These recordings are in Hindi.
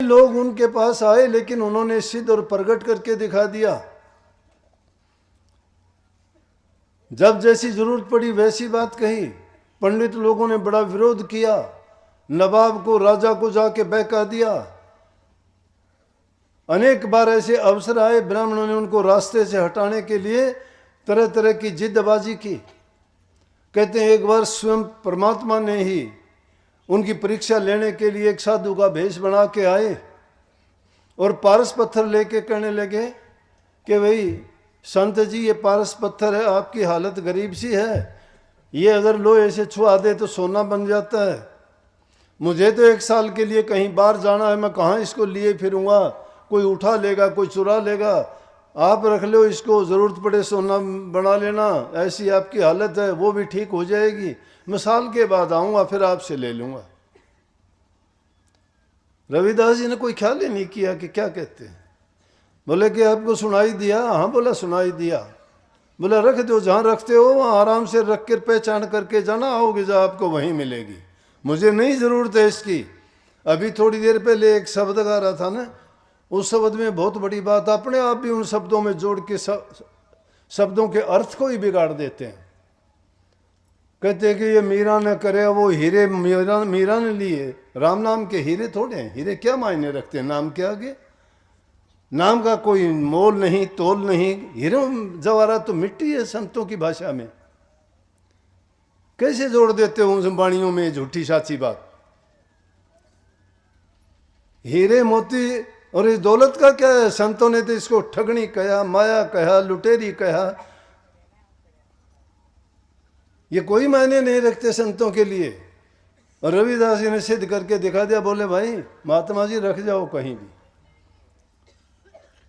लोग उनके पास आए, लेकिन उन्होंने सिद्ध और प्रकट करके दिखा दिया। जब जैसी जरूरत पड़ी वैसी बात कही। पंडित लोगों ने बड़ा विरोध किया, नवाब को, राजा को जाके बहका दिया। अनेक बार ऐसे अवसर आए, ब्राह्मणों ने उनको रास्ते से हटाने के लिए तरह तरह की जिद्दबाजी की। कहते हैं एक बार स्वयं परमात्मा ने ही उनकी परीक्षा लेने के लिए एक साधु का भेष बना के आए और पारस पत्थर लेके कहने लगे कि भाई संत जी, ये पारस पत्थर है, आपकी हालत गरीब सी है, ये अगर लोहे से छुआ दे तो सोना बन जाता है। मुझे तो 1 साल के लिए कहीं बाहर जाना है, मैं कहाँ इसको लिए फिरूंगा, कोई उठा लेगा, कोई चुरा लेगा। आप रख लो इसको, ज़रूरत पड़े सोना बना लेना, ऐसी आपकी हालत है, वो भी ठीक हो जाएगी। मैं साल के बाद आऊँगा, फिर आपसे ले लूँगा। रविदास जी ने कोई ख्याल ही नहीं किया कि क्या कहते हैं। बोले कि आपको सुनाई दिया? हाँ। बोला सुनाई दिया। बोला रख दो, जहाँ रखते हो वहाँ आराम से रख कर पहचान करके जाना, आओगे जहाँ आपको वहीं मिलेगी, मुझे नहीं ज़रूरत है इसकी। अभी थोड़ी देर पहले एक शब्द गा रहा था ना, उस शब्द में बहुत बड़ी बात, अपने आप भी उन शब्दों में जोड़ के शब्दों के अर्थ को ही बिगाड़ देते हैं। कहते हैं कि ये मीरा ने करे वो हीरे, मीरा ने लिए। राम नाम के हीरे थोड़े हैं, हीरे क्या मायने रखते हैं नाम के आगे? नाम का कोई मोल नहीं, तोल नहीं। हीरे जवाहरात तो मिट्टी है संतों की भाषा में। कैसे जोड़ देते हो उन वाणियों में झूठी साची बात? हीरे मोती और इस दौलत का क्या है? संतों ने तो इसको ठगनी कहा, माया कहा, लुटेरी कहा। ये कोई मायने नहीं रखते संतों के लिए। और रविदास जी ने सिद्ध करके दिखा दिया। बोले भाई महात्मा जी रख जाओ कहीं भी।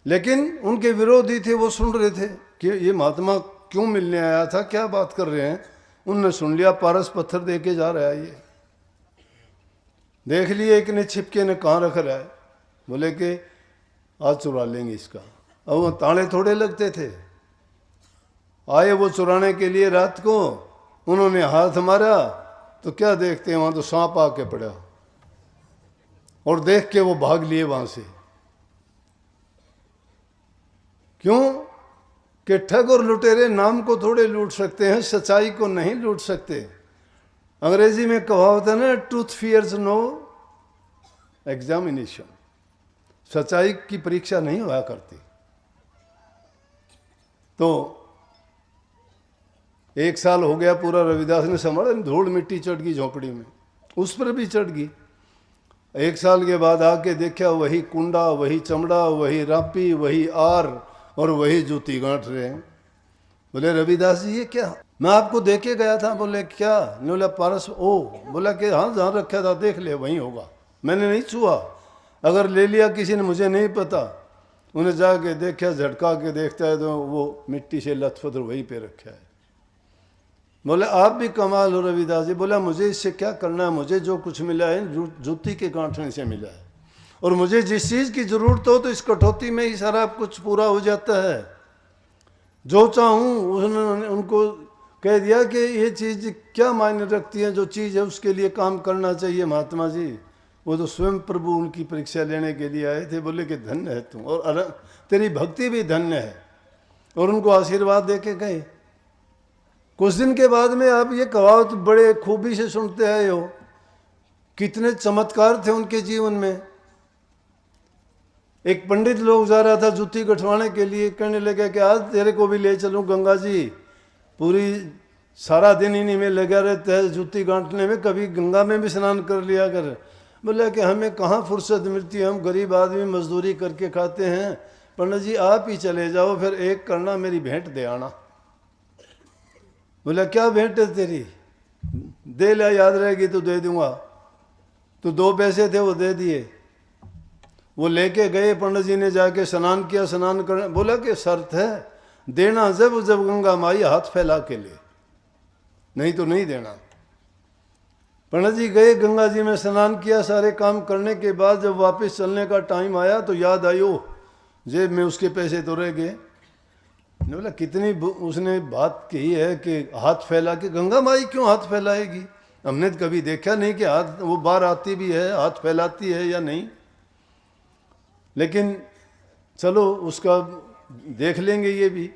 लेकिन उनके विरोधी थे, वो सुन रहे थे कि ये महात्मा क्यों मिलने आया था, क्या बात कर रहे हैं। उनने सुन लिया, पारस पत्थर दे के जा रहा है। ये देख लिए एक ने छिपके ने कहाँ रख रहा है। बोले कि आज चुरा लेंगे इसका। अब वो ताले थोड़े लगते थे। आए वो चुराने के लिए, रात को उन्होंने हाथ मारा तो क्या देखते हैं, वहाँ तो सांप आके पड़ा और देख के वो भाग लिए वहाँ से। क्यों? कि ठग और लुटेरे नाम को थोड़े लूट सकते हैं, सच्चाई को नहीं लूट सकते। अंग्रेजी में कहावत है ना, ट्रूथ फियर्स नो एग्जामिनेशन। सच्चाई की परीक्षा नहीं हुआ करती। तो 1 साल हो गया पूरा, रविदास ने संभाला, धूल मिट्टी चढ़ गई झोपड़ी में, उस पर भी चढ़ गई। 1 साल के बाद आके देखा, वही कुंडा, वही चमड़ा, वही रापी, वही आर और वही जूती गांठ रहे हैं। बोले रविदास जी ये क्या? मैं आपको देके गया था। बोले क्या? नहीं। बोला पारस। ओ। बोला कि हाँ जहाँ रखा था देख ले, वहीं होगा, मैंने नहीं छुआ। अगर ले लिया किसी ने, मुझे नहीं पता। उन्हें जाके देखा, झटका के देखता है तो वो मिट्टी से लथपथ वहीं पे रखा है। बोले आप भी कमाल हो रविदास जी। बोला मुझे इससे क्या करना है, मुझे जो कुछ मिला है जूती के गांठने से मिला है, और मुझे जिस चीज़ की ज़रूरत हो तो इस कटौती में ही सारा कुछ पूरा हो जाता है। जो चाहूँ उसने उनको कह दिया कि ये चीज़ क्या मायने रखती है, जो चीज़ है उसके लिए काम करना चाहिए महात्मा जी। वो तो स्वयं प्रभु उनकी परीक्षा लेने के लिए आए थे। बोले कि धन्य है तुम, और तेरी भक्ति भी धन्य है। और उनको आशीर्वाद दे के गए। कुछ दिन के बाद में आप ये कहावत बड़े खूबी से सुनते आए हो। कितने चमत्कार थे उनके जीवन में। एक पंडित लोग जा रहा था जूती गठवाने के लिए, कहने लगा कि आज तेरे को भी ले चलूं गंगा जी, पूरी सारा दिन इन्हीं में लगा रहता है जूती गांठने में, कभी गंगा में भी स्नान कर लिया कर। बोला कि हमें कहाँ फुर्सत मिलती है, हम गरीब आदमी मजदूरी करके खाते हैं। पंडित जी आप ही चले जाओ, फिर एक करना मेरी भेंट दे आना। बोला क्या भेंट है तेरी? दे ला, याद रहेगी तो दे दूंगा। तो 2 पैसे थे वो दे दिए। वो लेके गए, पंडित जी ने जाके स्नान किया। स्नान करने बोला कि शर्त है देना जब जब गंगा माई हाथ फैला के ले, नहीं तो नहीं देना। पंडित जी गए, गंगा जी में स्नान किया, सारे काम करने के बाद जब वापस चलने का टाइम आया तो याद आई, ओ जेब में उसके पैसे तो रह गए। बोला कितनी उसने बात कही है कि हाथ फैला के, गंगा माई क्यों हाथ फैलाएगी? हमने तो कभी देखा नहीं कि हाथ वो बाहर आती भी है, हाथ फैलाती है या नहीं। लेकिन चलो उसका देख लेंगे ये भी।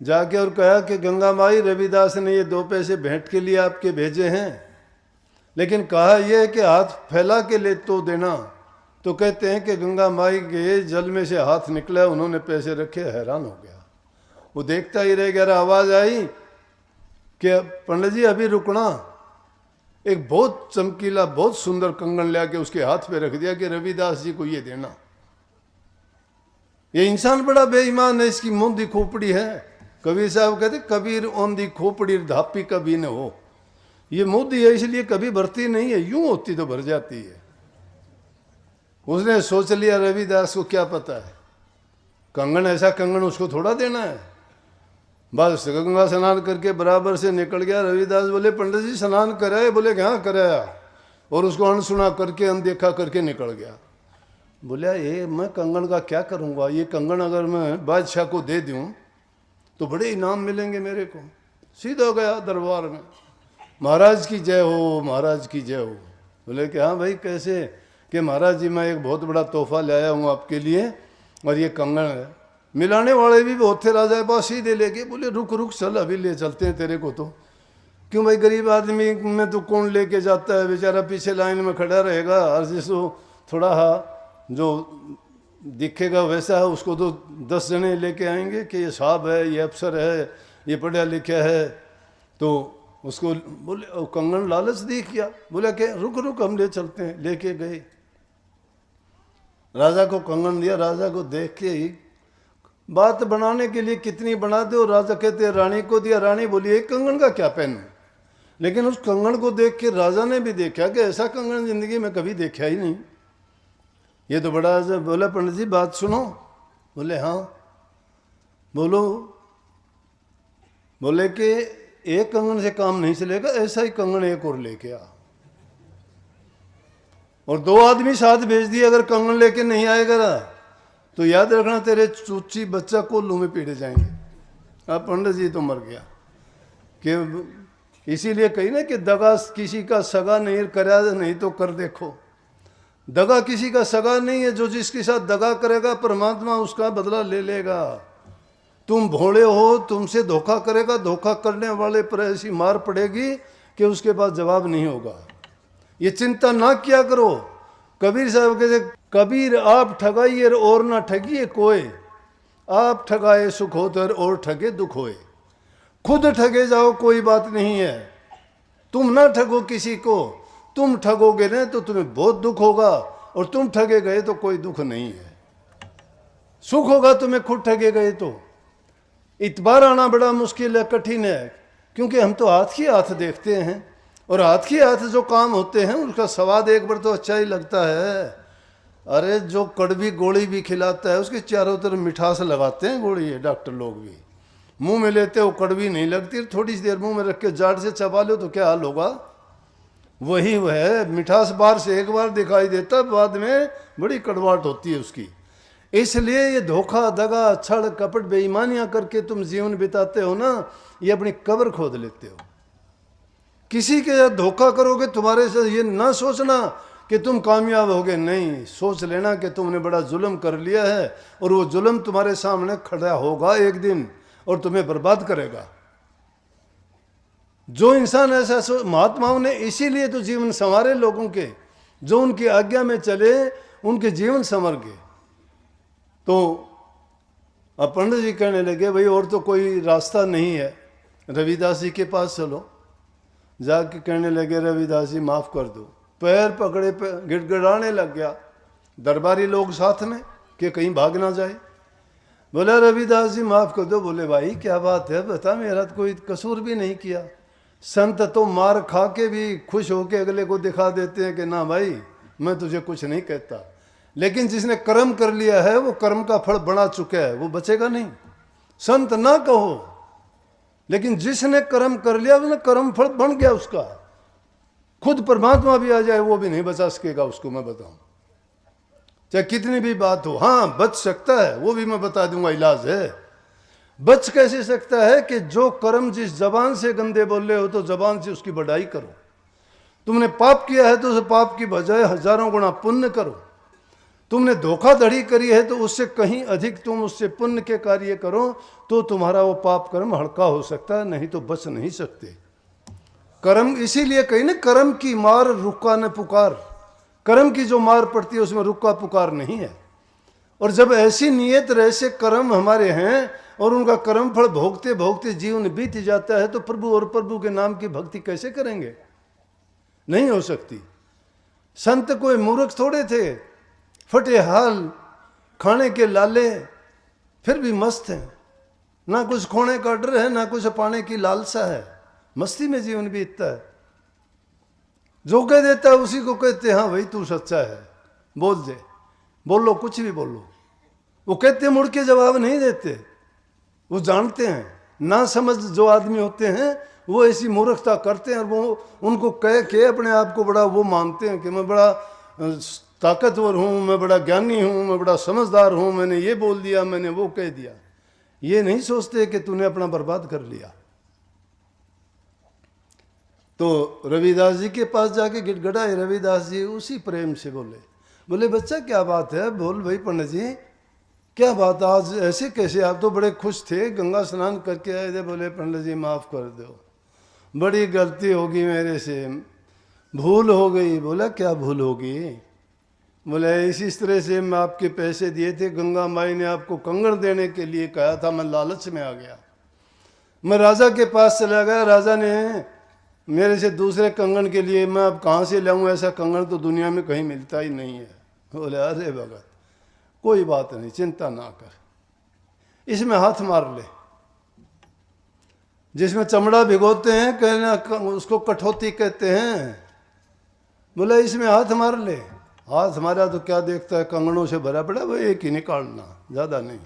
जाके और कहा कि गंगा माई, रविदास ने ये 2 पैसे भेंट के लिए आपके भेजे हैं, लेकिन कहा यह है कि हाथ फैला के ले तो देना। तो कहते हैं कि गंगा माई के जल में से हाथ निकला, उन्होंने पैसे रखे, हैरान हो गया। वो देखता ही रह गया। आवाज़ आई कि पंडित जी अभी रुकना। एक बहुत चमकीला बहुत सुंदर कंगन ला के उसके हाथ पे रख दिया कि रविदास जी को ये देना। ये इंसान बड़ा बेईमान है, इसकी मुंह खोपड़ी है। कबीर साहब कहते कबीर ओंधी खोपड़ी धापी कभी न हो। ये मोदी है इसलिए कभी भरती नहीं है, यूं होती तो भर जाती है। उसने सोच लिया रविदास को क्या पता है, कंगन ऐसा कंगन उसको थोड़ा देना है। बस गंगा स्नान करके बराबर से निकल गया। रविदास बोले पंडित जी स्नान कराए? बोले कि हाँ कराया। और उसको अनसुना करके अनदेखा करके निकल गया। बोला ये मैं कंगन का क्या करूँगा, ये कंगन अगर मैं बादशाह को दे दूँ तो बड़े इनाम मिलेंगे मेरे को। सीधा गया दरबार में, महाराज की जय हो, महाराज की जय हो। बोले कि हाँ भाई कैसे? कि महाराज जी मैं एक बहुत बड़ा तोहफा लाया हूँ आपके लिए, और ये कंगन है। मिलाने वाले भी बहुत थे राजा के पास, सीधे लेके बोले रुक रुक चल अभी ले चलते हैं तेरे को। तो क्यों भाई, गरीब आदमी में तो कौन लेके जाता है, बेचारा पीछे लाइन में खड़ा रहेगा। और जिसको थोड़ा जो दिखेगा वैसा है उसको तो 10 जने लेके आएंगे कि ये साहब है, ये अफसर है, ये पढ़ा लिखा है। तो उसको बोले कंगन लालच दी किया। बोला कि रुक रुक हम ले चलते हैं। लेके गए, राजा को कंगन दिया। राजा को देख के ही बात बनाने के लिए कितनी बना दो। राजा कहते रानी को दिया। रानी बोली एक कंगन का क्या पहनूं? लेकिन उस कंगन को देख के राजा ने भी देखा कि ऐसा कंगन जिंदगी में कभी देखा ही नहीं, ये तो बड़ा। बोला पंडित जी बात सुनो। बोले हाँ बोलो। बोले कि एक कंगन से काम नहीं चलेगा, ऐसा ही कंगन एक और लेके आ। और 2 आदमी साथ भेज दिए। अगर कंगन लेके नहीं आएगा तो याद रखना तेरे चूची बच्चा कोल्लू में पीटे जाएंगे। अब पंडित जी तो मर गया। कि इसीलिए कही ना कि दगा किसी का सगा नहीं करा, नहीं तो कर देखो। दगा किसी का सगा नहीं है, जो जिसके साथ दगा करेगा परमात्मा उसका बदला ले लेगा। तुम भोले हो, तुमसे धोखा करेगा, धोखा करने वाले पर ऐसी मार पड़ेगी कि उसके पास जवाब नहीं होगा। ये चिंता ना किया करो। कबीर साहब कहते कबीर आप ठगाइए और ना ठगिए कोई, आप ठगाए सुख हो तो और ठगे दुख होए। खुद ठगे जाओ कोई बात नहीं है, तुम ना ठगो किसी को। तुम ठगोगे ना तो तुम्हें बहुत दुख होगा, और तुम ठगे गए तो कोई दुख नहीं है। सुख होगा तुम्हें खुद ठगे गए तो। इतबार आना बड़ा मुश्किल है, कठिन है, क्योंकि हम तो हाथ ही हाथ देखते हैं, और हाथ ही हाथ जो काम होते हैं उसका स्वाद एक बार तो अच्छा ही लगता है। अरे जो कड़वी गोली भी खिलाता है उसके चारों तरफ मिठास लगाते हैं गोली है, डॉक्टर लोग भी मुंह में लेते हो कड़वी नहीं लगती। थोड़ी सी देर मुंह में रख के जाड़ से चबा लो तो क्या हाल होगा। वही वह है, मिठास बाहर से एक बार दिखाई देता, बाद में बड़ी कड़वाहट होती है उसकी। इसलिए ये धोखा दगा छड़ कपट बेईमानियां करके तुम जीवन बिताते हो ना, ये अपनी कब्र खोद लेते हो। किसी के साथ धोखा करोगे तुम्हारे साथ ये ना सोचना कि तुम कामयाब होगे, नहीं, सोच लेना कि तुमने बड़ा जुल्म कर लिया है, और वो जुल्म तुम्हारे सामने खड़ा होगा एक दिन और तुम्हें बर्बाद करेगा। जो इंसान ऐसा महात्माओं ने इसीलिए तो जीवन संवारे लोगों के, जो उनकी आज्ञा में चले उनके जीवन संवर गए। तो अब पंडित जी कहने लगे भाई और तो कोई रास्ता नहीं है, रविदास जी के पास चलो। जाके कहने लगे रविदास जी माफ कर दो। पैर पकड़े पे गिड़गिड़ाने लग गया, दरबारी लोग साथ में कि कहीं भाग ना जाए। बोला रविदास जी माफ कर दो। बोले भाई क्या बात है, बता, मेरा तो कोई कसूर भी नहीं किया। संत तो मार खा के भी खुश होके अगले को दिखा देते हैं कि ना भाई मैं तुझे कुछ नहीं कहता, लेकिन जिसने कर्म कर लिया है वो कर्म का फल बना चुका है, वो बचेगा नहीं। संत ना कहो, लेकिन जिसने कर्म कर लिया उसने कर्म फल बन गया उसका। खुद परमात्मा भी आ जाए वो भी नहीं बचा सकेगा उसको, मैं बताऊं, चाहे कितनी भी बात हो। हाँ बच सकता है, वो भी मैं बता दूंगा, इलाज है। बच कैसे सकता है कि जो कर्म जिस जबान से गंदे बोल रहे हो तो जबान से उसकी बढ़ाई करो। तुमने पाप किया है तो उस पाप की बजाय हजारों गुना पुण्य करो। तुमने धोखाधड़ी करी है तो उससे कहीं अधिक तुम उससे पुण्य के कार्य करो तो तुम्हारा वो पाप कर्म हल्का हो सकता है, नहीं तो बच नहीं सकते। कर्म इसीलिए कही ना, कर्म की मार रुका न पुकार। कर्म की जो मार पड़ती है उसमें रुका पुकार नहीं है। और जब ऐसी नियत ऐसे कर्म हमारे हैं और उनका कर्म फल भोगते भोगते जीवन बीत जाता है तो प्रभु और प्रभु के नाम की भक्ति कैसे करेंगे? नहीं हो सकती। संत कोई मूर्ख थोड़े थे, फटे हाल, खाने के लाले, फिर भी मस्त हैं। ना कुछ खोने का डर है, ना कुछ पाने की लालसा है, मस्ती में जीवन बीतता है। जो कह देता है उसी को कहते हैं हाँ भाई तू सच्चा है, बोल दे, बोलो कुछ भी बोलो। वो कहते मुड़ के जवाब नहीं देते, वो जानते हैं। ना समझ जो आदमी होते हैं वो ऐसी मूर्खता करते हैं और वो उनको कह के अपने आप को बड़ा वो मानते हैं कि मैं बड़ा ताकतवर हूँ, मैं बड़ा ज्ञानी हूँ, मैं बड़ा समझदार हूँ, मैंने ये बोल दिया, मैंने वो कह दिया। ये नहीं सोचते कि तूने अपना बर्बाद कर लिया। तो रविदास जी के पास जाके गिड़गड़ाए। रविदास जी उसी प्रेम से बोले बच्चा क्या बात है? बोल भाई पंडित जी क्या बात, आज ऐसे कैसे? आप तो बड़े खुश थे, गंगा स्नान करके आए थे। बोले पंडित जी माफ़ कर दो, बड़ी गलती होगी मेरे से, भूल हो गई। बोला क्या भूल होगी? बोले इस तरह से मैं आपके पैसे दिए थे, गंगा माई ने आपको कंगन देने के लिए कहा था, मैं लालच में आ गया, मैं राजा के पास चला गया, राजा ने मेरे से दूसरे कंगन के लिए, मैं अब कहाँ से लाऊं? ऐसा कंगन तो दुनिया में कहीं मिलता ही नहीं है। बोले अरे भगत कोई बात नहीं, चिंता ना कर, इसमें हाथ मार ले। जिसमें चमड़ा भिगोते हैं कहना उसको कठौती कहते हैं। बोला इसमें हाथ मार ले। हाथ मारा तो क्या देखता है, कंगनों से भरा पड़ा, वो एक ही निकालना, ज्यादा नहीं,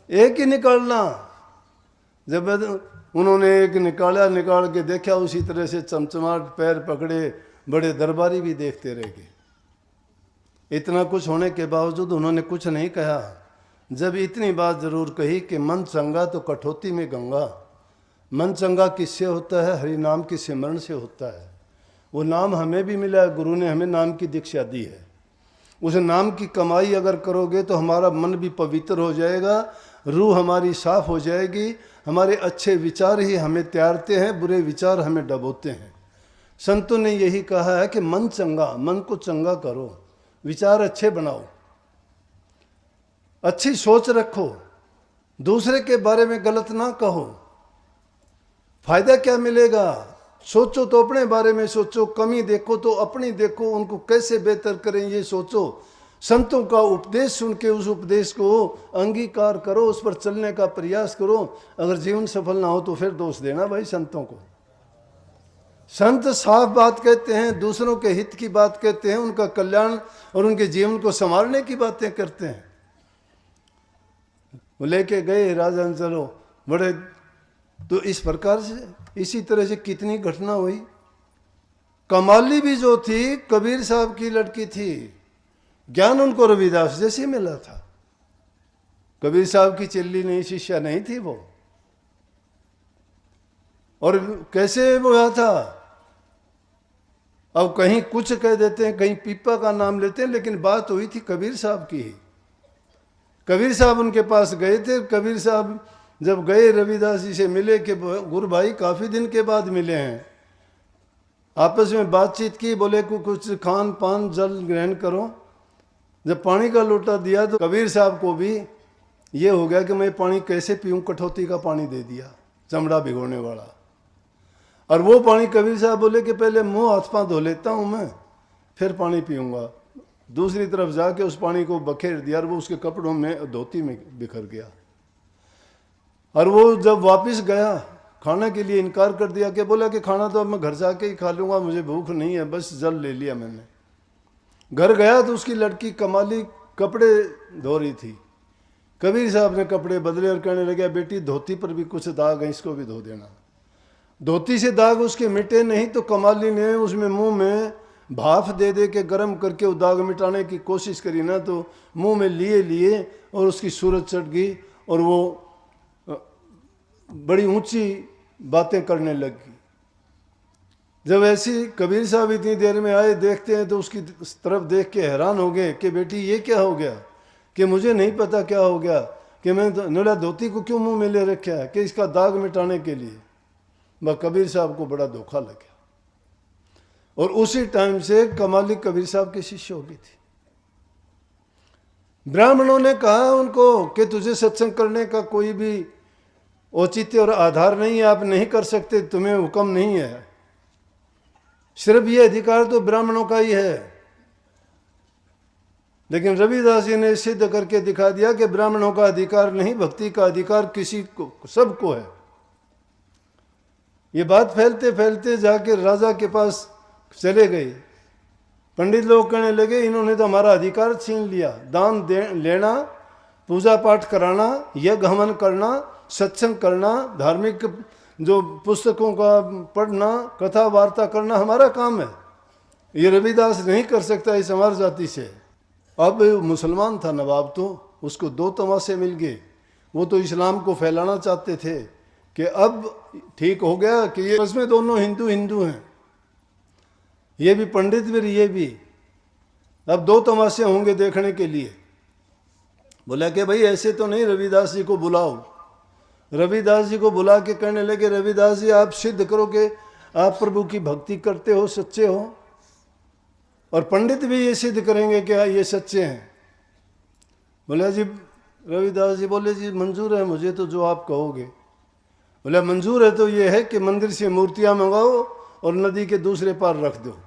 एक ही निकालना। जब उन्होंने एक निकाला, निकाल के देखा उसी तरह से चमचमाट, पैर पकड़े, बड़े दरबारी भी देखते रह गए। इतना कुछ होने के बावजूद उन्होंने कुछ नहीं कहा। जब इतनी बात जरूर कही कि मन चंगा तो कठौती में गंगा। मन चंगा किससे होता है? हरि नाम के सिमरण से होता है। वो नाम हमें भी मिला है, गुरु ने हमें नाम की दीक्षा दी है। उस नाम की कमाई अगर करोगे तो हमारा मन भी पवित्र हो जाएगा, रूह हमारी साफ हो जाएगी। हमारे अच्छे विचार ही हमें त्यारते हैं, बुरे विचार हमें डबोते हैं। संतों ने यही कहा है कि मन चंगा, मन को चंगा करो, विचार अच्छे बनाओ, अच्छी सोच रखो, दूसरे के बारे में गलत ना कहो। फायदा क्या मिलेगा? सोचो तो अपने बारे में सोचो, कमी देखो तो अपनी देखो, उनको कैसे बेहतर करें ये सोचो। संतों का उपदेश सुन के उस उपदेश को अंगीकार करो, उस पर चलने का प्रयास करो। अगर जीवन सफल ना हो तो फिर दोष देना भाई संतों को। संत साफ बात कहते हैं, दूसरों के हित की बात कहते हैं, उनका कल्याण और उनके जीवन को संभालने की बातें करते हैं। वो लेके गए राजन, चलो बड़े। तो इस प्रकार से इसी तरह से कितनी घटना हुई। कमाली भी जो थी कबीर साहब की लड़की थी, ज्ञान उनको रविदास जैसे मिला था। कबीर साहब की चिल्ली नहीं, शिष्या नहीं थी वो। और कैसे वो हुआ था? अब कहीं कुछ कह देते हैं, कहीं पीपा का नाम लेते हैं, लेकिन बात हुई थी कबीर साहब की। कबीर साहब उनके पास गए थे। कबीर साहब जब गए रविदास जी से मिले कि गुरु भाई काफ़ी दिन के बाद मिले हैं, आपस में बातचीत की। बोले को कुछ खान पान जल ग्रहण करो। जब पानी का लोटा दिया तो कबीर साहब को भी ये हो गया कि मैं पानी कैसे पीऊँ, कठौती का पानी दे दिया, चमड़ा भिगोने वाला। और वो पानी कबीर साहब बोले कि पहले मुंह हाथ पाँव धो लेता हूँ मैं, फिर पानी पीऊँगा। दूसरी तरफ जाके उस पानी को बखेर दिया और वो उसके कपड़ों में, धोती में बिखर गया। और वो जब वापस गया, खाने के लिए इनकार कर दिया कि बोला कि खाना तो अब मैं घर जाके ही खा लूँगा, मुझे भूख नहीं है, बस जल ले लिया मैंने। घर गया तो उसकी लड़की कमाली कपड़े धो रही थी। कबीर साहब ने कपड़े बदले और कहने लगे बेटी धोती पर भी कुछ दाग है, इसको भी धो देना। धोती से दाग उसके मिटे नहीं तो कमाली ने उसमें मुंह में भाप दे दे के गर्म करके वो दाग मिटाने की कोशिश करी ना, तो मुंह में लिए और उसकी सूरत चढ़ गई और वो बड़ी ऊंची बातें करने लगी। जब ऐसी कबीर साहब इतनी देर में आए, देखते हैं तो उसकी तरफ देख के हैरान हो गए कि बेटी ये क्या हो गया, कि मुझे नहीं पता क्या हो गया, कि मैं नोला धोती को क्यों मुंह में ले रखा है, कि इसका दाग मिटाने के लिए। वह कबीर साहब को बड़ा धोखा लगा और उसी टाइम से कमाली कबीर साहब के शिष्य हो गई थी। ब्राह्मणों ने कहा उनको कि तुझे सत्संग करने का कोई भी औचित्य और आधार नहीं है, आप नहीं कर सकते, तुम्हें हुक्म नहीं है, सिर्फ ये अधिकार तो ब्राह्मणों का ही है। लेकिन रविदास जी ने सिद्ध करके दिखा दिया कि ब्राह्मणों का अधिकार नहीं, भक्ति का अधिकार किसी को, सबको है। ये बात फैलते फैलते जाके राजा के पास चले गए। पंडित लोग कहने लगे इन्होंने तो हमारा अधिकार छीन लिया, दान लेना, पूजा पाठ कराना, यज्ञ हवन करना, सत्संग करना, धार्मिक जो पुस्तकों का पढ़ना, कथा वार्ता करना हमारा काम है, ये रविदास नहीं कर सकता इस हमारी जाति से। अब मुसलमान था नवाब, तो उसको दो तमाशे मिल गए। वो तो इस्लाम को फैलाना चाहते थे कि अब ठीक हो गया कि ये इसमें दोनों हिंदू हिंदू हैं, ये भी पंडित भी ये भी, अब दो तमाशे होंगे देखने के लिए। बोला कि भाई ऐसे तो नहीं, रविदास जी को बुलाओ। रविदास जी को बुला के कहने लगे रविदास जी आप सिद्ध करो कि आप प्रभु की भक्ति करते हो, सच्चे हो, और पंडित भी ये सिद्ध करेंगे कि ये सच्चे हैं। बोला जी, रविदास जी बोले जी मंजूर है मुझे तो जो आप कहोगे। बोला मंजूर है तो ये है कि मंदिर से मूर्तियां मंगाओ और नदी के दूसरे पार रख दो,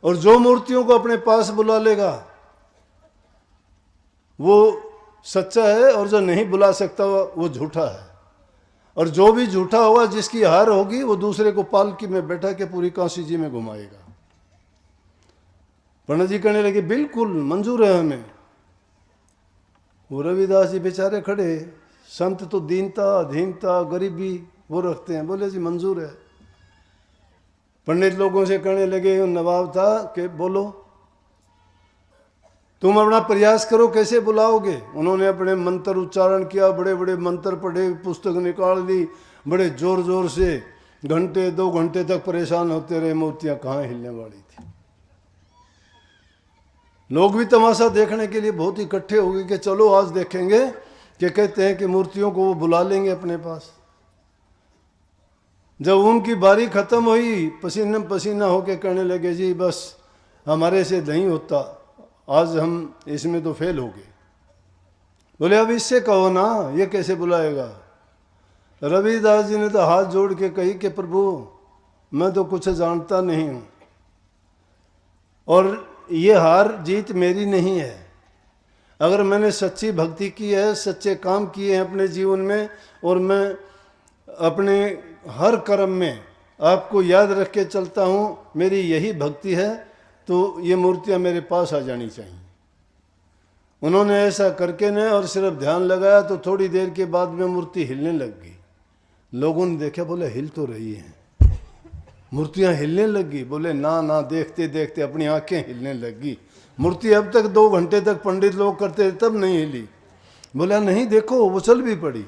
और जो मूर्तियों को अपने पास बुला लेगा वो सच्चा है, और जो नहीं बुला सकता वो झूठा है, और जो भी झूठा होगा जिसकी हार होगी वो दूसरे को पालकी में बैठा के पूरी काशी जी में घुमाएगा। पंडित जी कहने लगे बिल्कुल मंजूर है हमें। वो रविदास जी बेचारे खड़े, संत तो दीनता, अधीनता, गरीबी वो रखते हैं। बोले जी मंजूर है। पंडित लोगों से कहने लगे, नवाब था कि बोलो तुम अपना प्रयास करो, कैसे बुलाओगे। उन्होंने अपने मंत्र उच्चारण किया, बड़े बड़े मंत्र पढ़े, पुस्तक निकाल ली, बड़े जोर जोर से घंटे 2 घंटे तक परेशान होते रहे, मूर्तियां कहाँ हिलने वाली थी। लोग भी तमाशा देखने के लिए बहुत इकट्ठे हो गए कि चलो आज देखेंगे, कि कहते हैं कि मूर्तियों को वो बुला लेंगे अपने पास। जब उनकी बारी खत्म हुई, पसीना पसीना होके कहने लगे जी बस हमारे से नहीं होता, आज हम इसमें तो फेल हो गए। बोले अब इससे कहो ना, ये कैसे बुलाएगा। रविदास जी ने तो हाथ जोड़ के कही कि प्रभु मैं तो कुछ जानता नहीं हूँ, और ये हार जीत मेरी नहीं है। अगर मैंने सच्ची भक्ति की है, सच्चे काम किए हैं अपने जीवन में, और मैं अपने हर कर्म में आपको याद रख के चलता हूँ, मेरी यही भक्ति है, तो ये मूर्तियाँ मेरे पास आ जानी चाहिए। उन्होंने ऐसा करके ने और सिर्फ ध्यान लगाया तो थोड़ी देर के बाद में मूर्ति हिलने लग गई। लोगों ने देखा, बोले हिल तो रही हैं, मूर्तियाँ हिलने लग गई। बोले ना ना, देखते देखते अपनी आंखें हिलने लग गई। मूर्ति अब तक 2 घंटे तक पंडित लोग करते तब नहीं हिली। बोला नहीं देखो, वो चल भी पड़ी।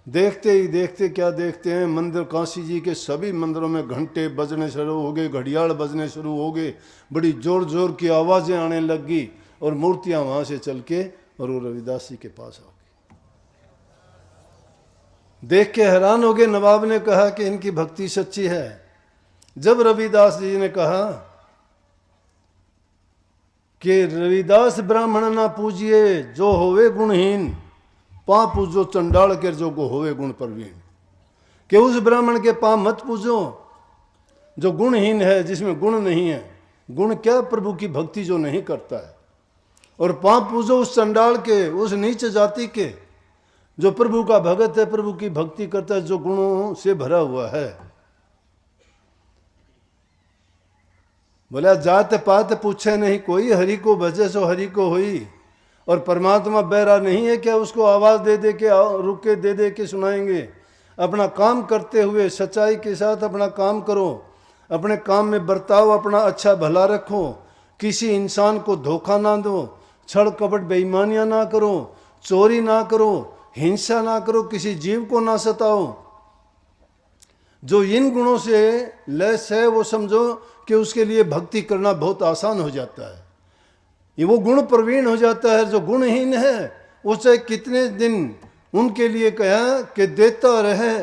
देखते ही देखते क्या देखते हैं, मंदिर काशी जी के सभी मंदिरों में घंटे बजने शुरू हो गए, घड़ियाल बजने शुरू हो गए, बड़ी जोर जोर की आवाज़ें आने लग गई, और मूर्तियाँ वहाँ से चल के और वो रविदास जी के पास आ गई। देख के हैरान हो गए। नवाब ने कहा कि इनकी भक्ति सच्ची है। जब रविदास जी ने कहा कि रविदास ब्राह्मण ना पूजिए जो होवे गुणहीन, पाँ पूजो चंडाल के जो को होवे गुण प्रवीण, कि उस ब्राह्मण के पाँ मत पूजो जो गुणहीन है, जिसमें गुण नहीं है। गुण क्या, प्रभु की भक्ति जो नहीं करता है। और पाँ पूजो उस चंडाल के, उस नीच जाति के, जो प्रभु का भगत है, प्रभु की भक्ति करता है, जो गुणों से भरा हुआ है। बोला जात पात पूछे नहीं कोई, हरि को भजे सो हरि को होई। और परमात्मा बहरा नहीं है क्या, उसको आवाज़ दे दे के रुक के दे दे के सुनाएंगे। अपना काम करते हुए सच्चाई के साथ अपना काम करो, अपने काम में बर्ताव अपना अच्छा भला रखो, किसी इंसान को धोखा ना दो, छल कपट बेईमानियाँ ना करो, चोरी ना करो, हिंसा ना करो, किसी जीव को ना सताओ। जो इन गुणों से लैस है वो समझो कि उसके लिए भक्ति करना बहुत आसान हो जाता है। ये वो गुण प्रवीण हो जाता है। जो गुणहीन है वो चाहे कितने दिन उनके लिए कहा कि देता रहे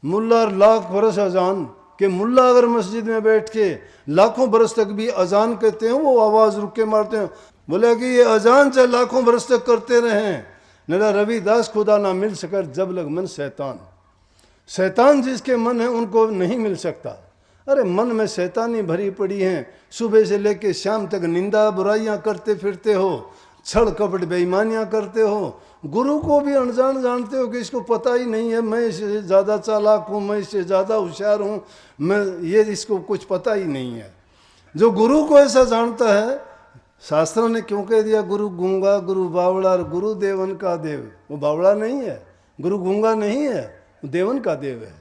मुल्ला लाख बरस अजान, कि मुल्ला अगर मस्जिद में बैठ के लाखों बरस तक भी अजान कहते हैं, वो आवाज़ रुक के मारते हैं, बोला कि ये अजान चाहे लाखों बरस तक करते रहें, मेरा रविदास खुदा ना मिल सकर जब लग मन शैतान। शैतान जिसके मन है उनको नहीं मिल सकता। अरे मन में शैतानी भरी पड़ी है, सुबह से लेके शाम तक निंदा बुराइयां करते फिरते हो, छल कपट बेईमानियां करते हो, गुरु को भी अनजान जानते हो कि इसको पता ही नहीं है मैं इससे ज़्यादा चालाक हूँ, मैं इससे ज़्यादा होशियार हूँ, मैं ये इसको कुछ पता ही नहीं है। जो गुरु को ऐसा जानता है, शास्त्रों ने क्यों कह दिया गुरु गूंगा गुरु बावड़ा और गुरु देवन का देव। वो बावड़ा नहीं है, गुरु गूंगा नहीं है, वो देवन का देव है।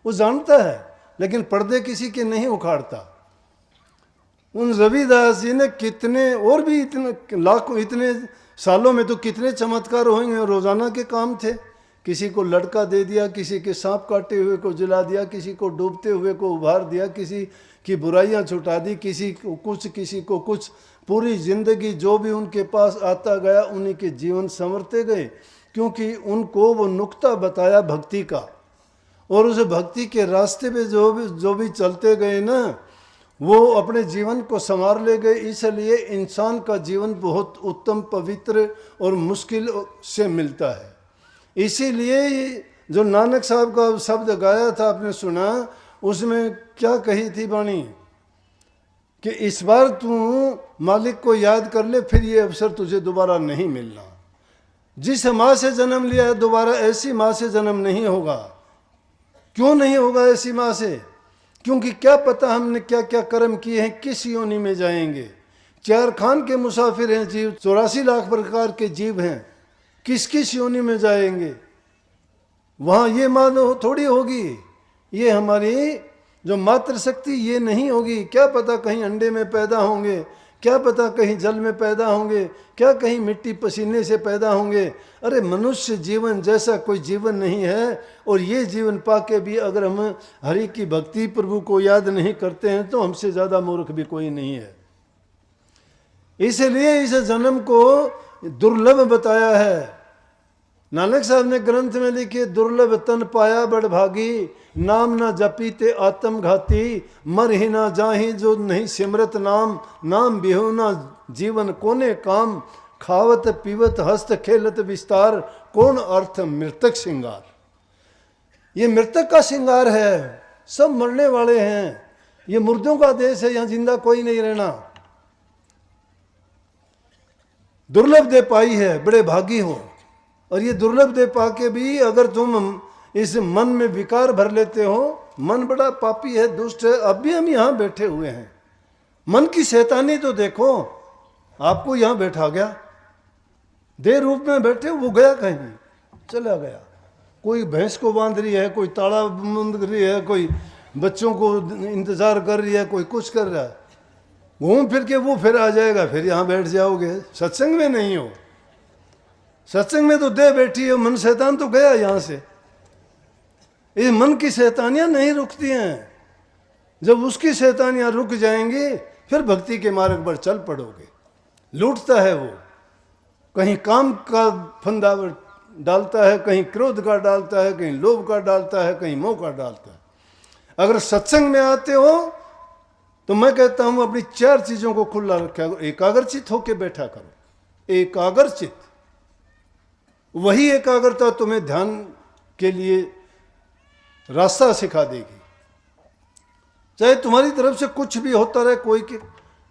वो जानता है लेकिन पर्दे किसी के नहीं उखाड़ता। उन रविदास जी ने कितने और भी इतने लाखों इतने सालों में तो कितने चमत्कार होंगे, रोजाना के काम थे। किसी को लड़का दे दिया, किसी के सांप काटे हुए को जला दिया, किसी को डूबते हुए को उभार दिया, किसी की बुराइयां छुटा दी, किसी को कुछ। पूरी जिंदगी जो भी उनके पास आता गया उन्हीं के जीवन संवरते गए, क्योंकि उनको वो नुक्ता बताया भक्ति का। और उस भक्ति के रास्ते पे जो भी चलते गए ना, वो अपने जीवन को संवार ले गए। इसलिए इंसान का जीवन बहुत उत्तम, पवित्र और मुश्किल से मिलता है। इसीलिए जो नानक साहब का शब्द गाया था आपने सुना, उसमें क्या कही थी वाणी कि इस बार तू मालिक को याद कर ले, फिर ये अवसर तुझे दोबारा नहीं मिलना। जिस माँ से जन्म लिया है दोबारा ऐसी माँ से जन्म नहीं होगा। क्यों नहीं होगा ऐसी माँ से? क्योंकि क्या पता हमने क्या क्या कर्म किए हैं, किस योनि में जाएंगे। चार खान के मुसाफिर हैं जीव, 84 लाख प्रकार के जीव हैं, किस किस योनि में जाएंगे। वहाँ ये माँ थोड़ी होगी, ये हमारी जो मातृ शक्ति ये नहीं होगी। क्या पता कहीं अंडे में पैदा होंगे, क्या पता कहीं जल में पैदा होंगे, क्या कहीं मिट्टी पसीने से पैदा होंगे। अरे मनुष्य जीवन जैसा कोई जीवन नहीं है। और ये जीवन पाके भी अगर हम हरि की भक्ति प्रभु को याद नहीं करते हैं तो हमसे ज़्यादा मूर्ख भी कोई नहीं है। इसलिए इस जन्म को दुर्लभ बताया है। नानक साहब ने ग्रंथ में लिखे, दुर्लभ तन पाया बड़ भागी, नाम न जपी ते आत्मघाती, मर ही ना जाही जो नहीं सिमरत नाम, नाम बिहुना जीवन कोने काम, खावत पीवत हस्त खेलत विस्तार, कौन अर्थ मृतक श्रृंगार। ये मृतक का श्रृंगार है, सब मरने वाले हैं, ये मुर्दों का देश है, यहाँ जिंदा कोई नहीं रहना। दुर्लभ दे पाई है, बड़े भागी हो। और ये दुर्लभ दे पाके भी अगर तुम इस मन में विकार भर लेते हो, मन बड़ा पापी है, दुष्ट है। अब भी हम यहाँ बैठे हुए हैं, मन की शैतानी तो देखो। आपको यहाँ बैठा गया, देह रूप में बैठे, वो गया कहीं, चला गया। कोई भैंस को बांध रही है, कोई ताड़ा बांध रही है, कोई बच्चों को इंतजार कर रही है, कोई कुछ कर रहा है। घूम फिर के वो फिर आ जाएगा, फिर यहाँ बैठ जाओगे। सत्संग में नहीं हो, सत्संग में तो देह बैठी है, मन शैतान तो गया यहाँ से। इस मन की शैतानियां नहीं रुकती हैं। जब उसकी शैतानियां रुक जाएंगी फिर भक्ति के मार्ग पर चल पड़ोगे। लूटता है वो, कहीं काम का फंदा डालता है, कहीं क्रोध का डालता है, कहीं लोभ का डालता है, कहीं मोह का डालता है। अगर सत्संग में आते हो तो मैं कहता हूं अपनी 4 चीजों को खुला रखा करो। एकाग्रचित होकर बैठा करो, एकाग्रचित। वही एकाग्रता तुम्हें ध्यान के लिए रास्ता सिखा देगी। चाहे तुम्हारी तरफ से कुछ भी होता रहे, कोई के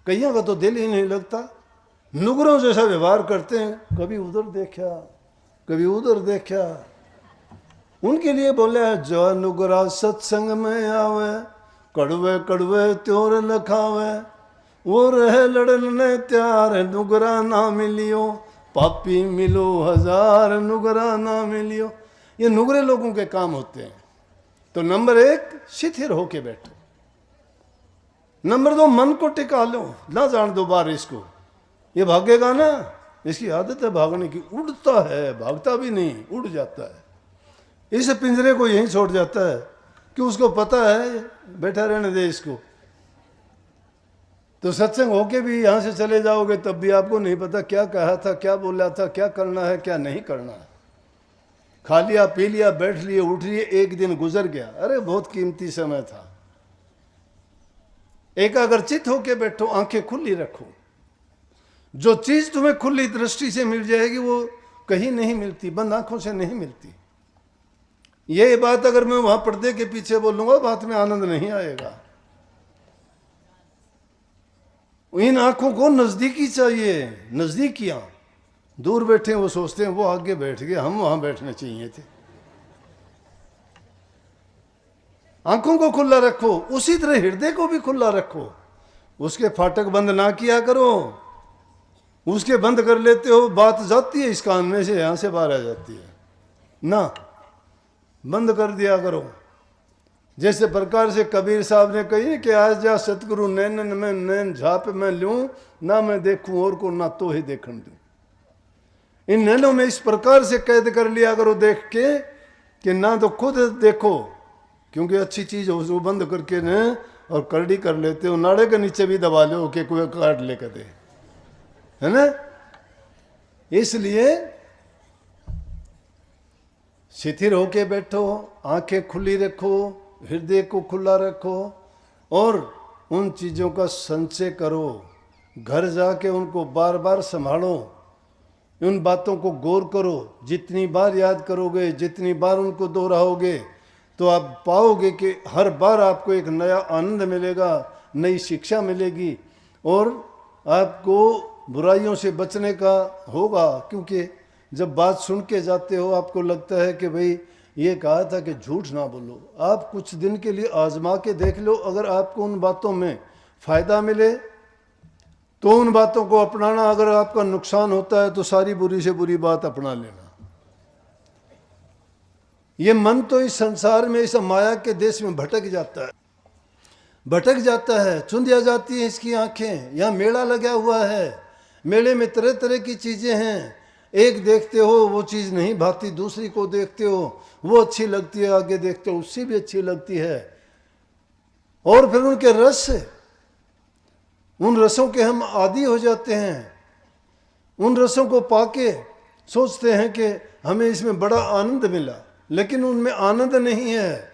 कईयों का तो दिल ही नहीं लगता, नुगरों जैसा व्यवहार करते हैं, कभी उधर देखा कभी उधर देखा। उनके लिए बोले जो नुगरा सत्संग में आवे, कड़वे कड़वे त्योर लखावे, वो रहे लड़ने त्यार, नुगरा ना मिलियो, पापी मिलो 1000 नुगरा ना मिलियो। ये नुगरे लोगों के काम होते हैं। तो नंबर 1 शिथिर होके बैठो। नंबर 2 मन को टिका लो, ना जान दो बारिश को। ये भागेगा ना, इसकी आदत है भागने की, उड़ता है, भागता भी नहीं, उड़ जाता है। इस पिंजरे को यहीं छोड़ जाता है। कि उसको पता है बैठा रहने दे इसको। तो सत्संग होके भी यहाँ से चले जाओगे तब भी आपको नहीं पता क्या कहा था, क्या बोला था, क्या करना है, क्या नहीं करना है। खा लिया, पी लिया, बैठ लिए, उठ लिए, एक दिन गुजर गया। अरे बहुत कीमती समय था। एकाग्रचित होके बैठो, आंखें खुली रखो। जो चीज तुम्हें खुली दृष्टि से मिल जाएगी वो कहीं नहीं मिलती, बंद आंखों से नहीं मिलती। ये बात अगर मैं वहां पर्दे के पीछे बोलूंगा बात में आनंद नहीं आएगा। इन आंखों को नजदीकी चाहिए, नजदीकियां। दूर बैठे वो सोचते हैं वो आगे बैठ गए, हम वहां बैठने चाहिए थे। आंखों को खुला रखो, उसी तरह हृदय को भी खुला रखो। उसके फाटक बंद ना किया करो। उसके बंद कर लेते हो, बात जाती है इस कान में से, यहां से बाहर आ जाती है ना। बंद कर दिया करो। जैसे प्रकार से कबीर साहब ने कही कि आज जा सतगुरु नैनन में नैन झाप मैं लूं, ना मैं देखूं और को ना तो ही देखन दूं। इन नैनों में इस प्रकार से कैद कर लिया करो देख के कि ना तो खुद देखो, क्योंकि अच्छी चीज हो वो बंद करके न और करड़ी कर लेते हो, नाड़े के नीचे भी दबा लो कि कोई काट लेकर दे, है ना। इसलिए शिथिर होके बैठो, आंखें खुली रखो, हृदय को खुला रखो और उन चीज़ों का संचय करो। घर जाके उनको बार बार संभालो, उन बातों को गौर करो। जितनी बार याद करोगे, जितनी बार उनको दोहराओगे, तो आप पाओगे कि हर बार आपको एक नया आनंद मिलेगा, नई शिक्षा मिलेगी और आपको बुराइयों से बचने का होगा। क्योंकि जब बात सुन के जाते हो आपको लगता है कि भाई ये कहा था कि झूठ ना बोलो। आप कुछ दिन के लिए आजमा के देख लो, अगर आपको उन बातों में फ़ायदा मिले तो उन बातों को अपनाना। अगर आपका नुकसान होता है तो सारी बुरी से बुरी बात अपना लेना। ये मन तो इस संसार में, इस माया के देश में भटक जाता है, भटक जाता है। चुंदिया जाती है इसकी आंखें। यहाँ मेला लगा हुआ है, मेले में तरह तरह की चीज़ें हैं। एक देखते हो वो चीज़ नहीं भाती, दूसरी को देखते हो वो अच्छी लगती है, आगे देखते हो उससे भी अच्छी लगती है। और फिर उनके रस, उन रसों के हम आदी हो जाते हैं। उन रसों को पाके सोचते हैं कि हमें इसमें बड़ा आनंद मिला, लेकिन उनमें आनंद नहीं है।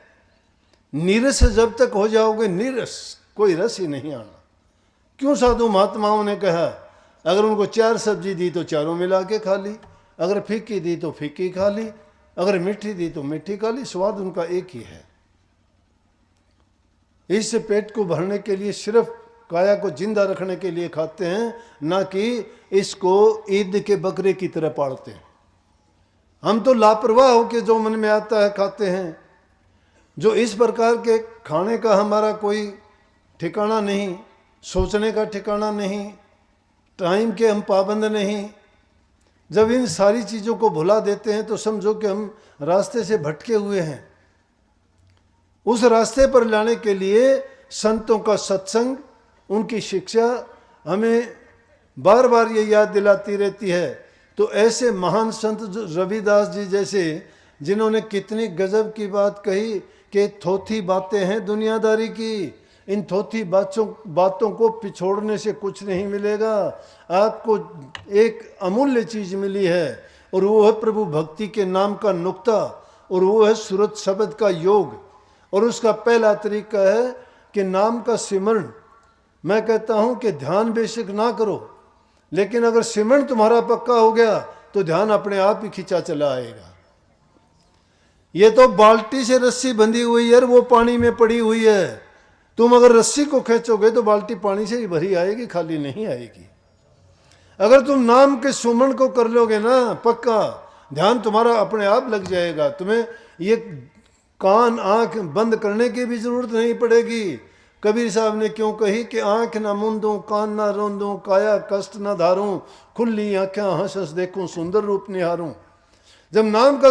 नीरस जब तक हो जाओगे, नीरस कोई रस ही नहीं आना। क्यों साधु महात्माओं ने कहा अगर उनको 4 सब्जी दी तो चारों मिला के खा ली, अगर फीकी दी तो फीकी खा ली, अगर मीठी दी तो मीठी खा ली, स्वाद उनका एक ही है। इस पेट को भरने के लिए, सिर्फ काया को जिंदा रखने के लिए खाते हैं, ना कि इसको ईद के बकरे की तरह पालते हैं। हम तो लापरवाह होकर जो मन में आता है खाते हैं। जो इस प्रकार के खाने का हमारा कोई ठिकाना नहीं, सोचने का ठिकाना नहीं, टाइम के हम पाबंद नहीं। जब इन सारी चीज़ों को भुला देते हैं तो समझो कि हम रास्ते से भटके हुए हैं। उस रास्ते पर लाने के लिए संतों का सत्संग, उनकी शिक्षा हमें बार बार ये याद दिलाती रहती है। तो ऐसे महान संत रविदास जी जैसे, जिन्होंने कितनी गजब की बात कही कि थोथी बातें हैं दुनियादारी की, इन थोथी बातों को पिछोड़ने से कुछ नहीं मिलेगा। आपको एक अमूल्य चीज़ मिली है और वो है प्रभु भक्ति के नाम का नुक्ता, और वो है सूरत शब्द का योग। और उसका पहला तरीका है कि नाम का सिमरण। मैं कहता हूँ कि ध्यान बेशक ना करो, लेकिन अगर सिमरण तुम्हारा पक्का हो गया तो ध्यान अपने आप ही खिंचा चला आएगा। ये तो बाल्टी से रस्सी बंधी हुई है, वो पानी में पड़ी हुई है। तुम अगर रस्सी को खींचोगे तो बाल्टी पानी से ही भरी आएगी, खाली नहीं आएगी। अगर तुम नाम के सुमन को कर लोगे ना पक्का, ध्यान तुम्हारा अपने आप लग जाएगा। तुम्हें ये कान आंख बंद करने की भी जरूरत नहीं पड़ेगी। कबीर साहब ने क्यों कही कि आंख ना मूंदूं, कान ना रोंदूं, काया कष्ट ना धारूं, खुली आंखें हंस हंस देखूं, सुंदर रूप निहारूं। जब नाम का